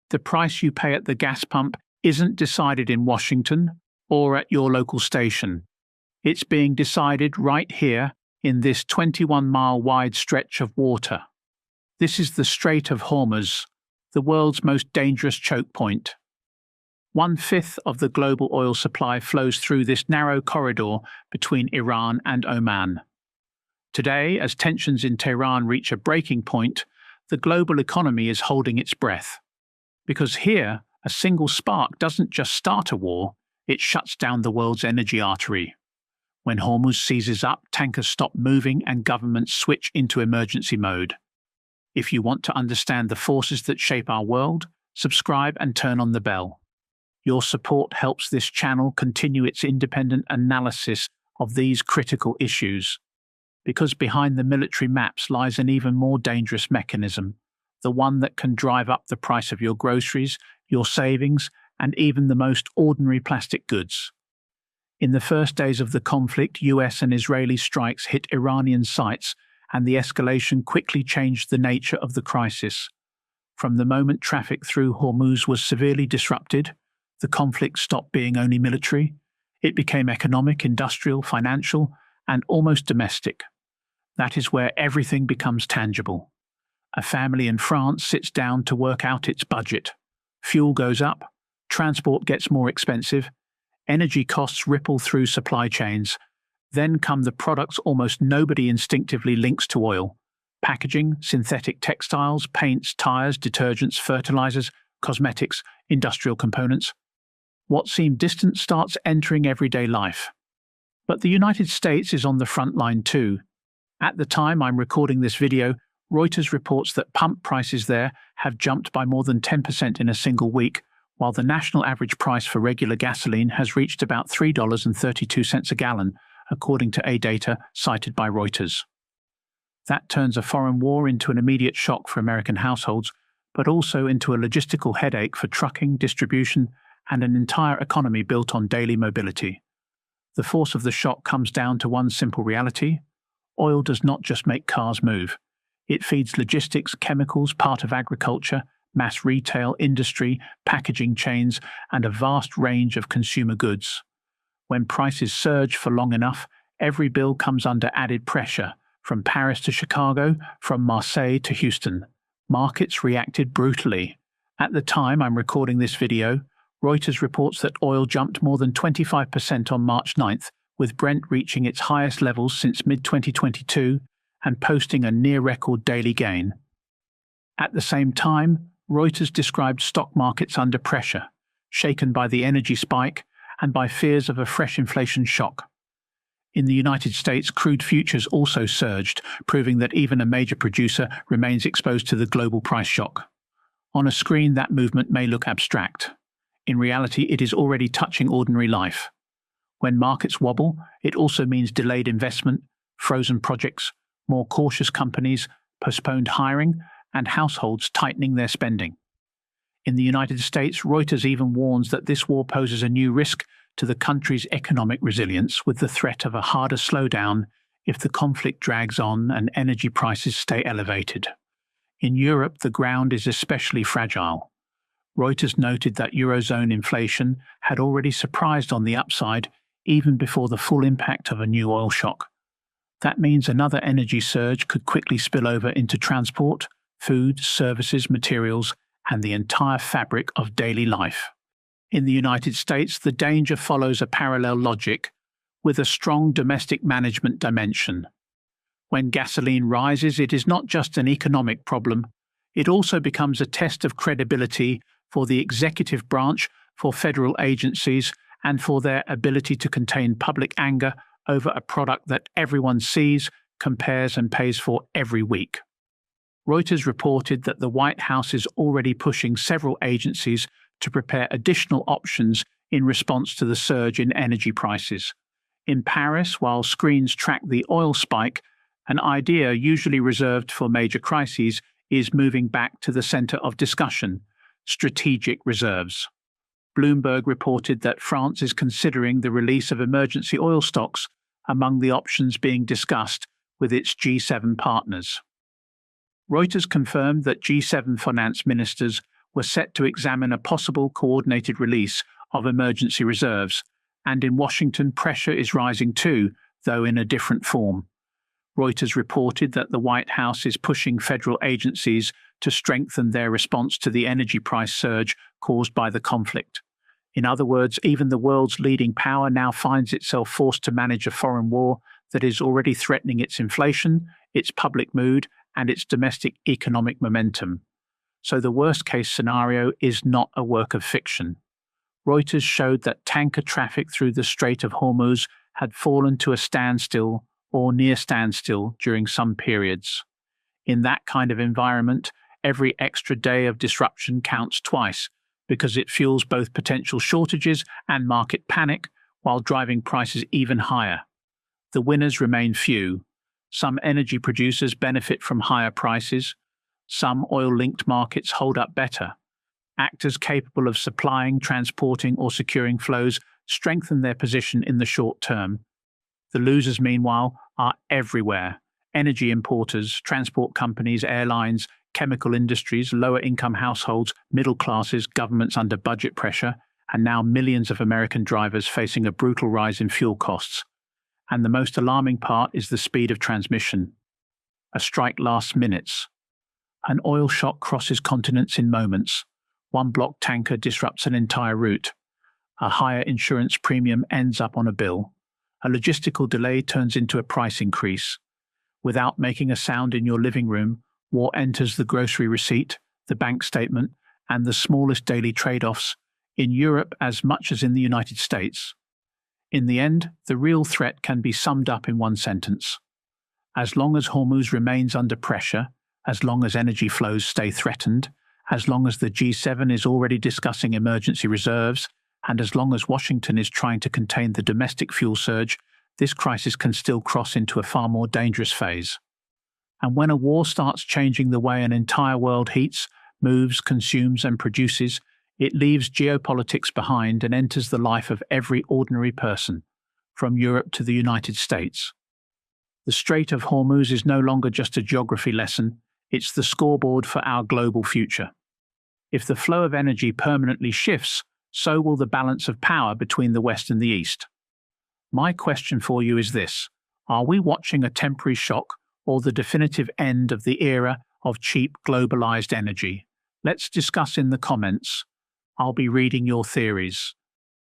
The price you pay at the gas pump isn't decided in Washington or at your local station. It's being decided right here in this 21-mile wide stretch of water. This is the Strait of Hormuz, the world's most dangerous choke point. 1/5 of the global oil supply flows through this narrow corridor between Iran and Oman. Today, as tensions in Tehran reach a breaking point, the global economy is holding its breath. Because here, a single spark doesn't just start a war, it shuts down the world's energy artery. When Hormuz seizes up, tankers stop moving and governments switch into emergency mode. If you want to understand the forces that shape our world, subscribe and turn on the bell. Your support helps this channel continue its independent analysis of these critical issues. Because behind the military maps lies an even more dangerous mechanism, the one that can drive up the price of your groceries, your savings, and even the most ordinary plastic goods. In the first days of the conflict, US and Israeli strikes hit Iranian sites, and the escalation quickly changed the nature of the crisis. From the moment traffic through Hormuz was severely disrupted, the conflict stopped being only military. It became economic, industrial, financial, and almost domestic. That is where everything becomes tangible. A family in France sits down to work out its budget. Fuel goes up, transport gets more expensive, energy costs ripple through supply chains. Then come the products almost nobody instinctively links to oil: packaging, synthetic textiles, paints, tires, detergents, fertilizers, cosmetics, industrial components. What seemed distant starts entering everyday life. But the United States is on the front line too. At the time I'm recording this video, Reuters reports that pump prices there have jumped by more than 10% in a single week, while the national average price for regular gasoline has reached about $3.32 a gallon, according to data cited by Reuters. That turns a foreign war into an immediate shock for American households, but also into a logistical headache for trucking, distribution, and an entire economy built on daily mobility. The force of the shock comes down to one simple reality: oil does not just make cars move. It feeds logistics, chemicals, part of agriculture, mass retail, industry, packaging chains, and a vast range of consumer goods. When prices surge for long enough, every bill comes under added pressure, from Paris to Chicago, from Marseille to Houston. Markets reacted brutally. At the time I'm recording this video, Reuters reports that oil jumped more than 25% on March 9th, with Brent reaching its highest levels since mid-2022 and posting a near-record daily gain. At the same time, Reuters described stock markets under pressure, shaken by the energy spike and by fears of a fresh inflation shock. In the United States, crude futures also surged, proving that even a major producer remains exposed to the global price shock. On a screen, that movement may look abstract. In reality, it is already touching ordinary life. When markets wobble, it also means delayed investment, frozen projects, more cautious companies, postponed hiring, and households tightening their spending. In the United States, Reuters even warns that this war poses a new risk to the country's economic resilience, with the threat of a harder slowdown if the conflict drags on and energy prices stay elevated. In Europe, the ground is especially fragile. Reuters noted that Eurozone inflation had already surprised on the upside even before the full impact of a new oil shock. That means another energy surge could quickly spill over into transport, food, services, materials, and the entire fabric of daily life. In the United States, the danger follows a parallel logic, with a strong domestic management dimension. When gasoline rises, it is not just an economic problem, it also becomes a test of credibility for the executive branch, for federal agencies, and for their ability to contain public anger over a product that everyone sees, compares, and pays for every week. Reuters reported that the White House is already pushing several agencies to prepare additional options in response to the surge in energy prices. In Paris, while screens track the oil spike, an idea usually reserved for major crises is moving back to the center of discussion: strategic reserves. Bloomberg reported that France is considering the release of emergency oil stocks among the options being discussed with its G7 partners. Reuters confirmed that G7 finance ministers were set to examine a possible coordinated release of emergency reserves, and in Washington pressure is rising too, though in a different form. Reuters reported that the White House is pushing federal agencies to strengthen their response to the energy price surge caused by the conflict. In other words, even the world's leading power now finds itself forced to manage a foreign war that is already threatening its inflation, its public mood, and its domestic economic momentum. So the worst-case scenario is not a work of fiction. Reuters showed that tanker traffic through the Strait of Hormuz had fallen to a standstill or near standstill during some periods. In that kind of environment, every extra day of disruption counts twice because it fuels both potential shortages and market panic while driving prices even higher. The winners remain few. Some energy producers benefit from higher prices. Some oil-linked markets hold up better. Actors capable of supplying, transporting, or securing flows strengthen their position in the short term. The losers, meanwhile, are everywhere. Energy importers, transport companies, airlines, chemical industries, lower-income households, middle classes, governments under budget pressure, and now millions of American drivers facing a brutal rise in fuel costs. And the most alarming part is the speed of transmission. A strike lasts minutes. An oil shock crosses continents in moments. One blocked tanker disrupts an entire route. A higher insurance premium ends up on a bill. A logistical delay turns into a price increase. Without making a sound in your living room, war enters the grocery receipt, the bank statement, and the smallest daily trade-offs, in Europe as much as in the United States. In the end, the real threat can be summed up in one sentence. As long as Hormuz remains under pressure, as long as energy flows stay threatened, as long as the G7 is already discussing emergency reserves, and as long as Washington is trying to contain the domestic fuel surge, this crisis can still cross into a far more dangerous phase. And when a war starts changing the way an entire world heats, moves, consumes, and produces, it leaves geopolitics behind and enters the life of every ordinary person, from Europe to the United States. The Strait of Hormuz is no longer just a geography lesson, it's the scoreboard for our global future. If the flow of energy permanently shifts, so will the balance of power between the West and the East. My question for you is this: are we watching a temporary shock or the definitive end of the era of cheap globalized energy? Let's discuss in the comments. I'll be reading your theories.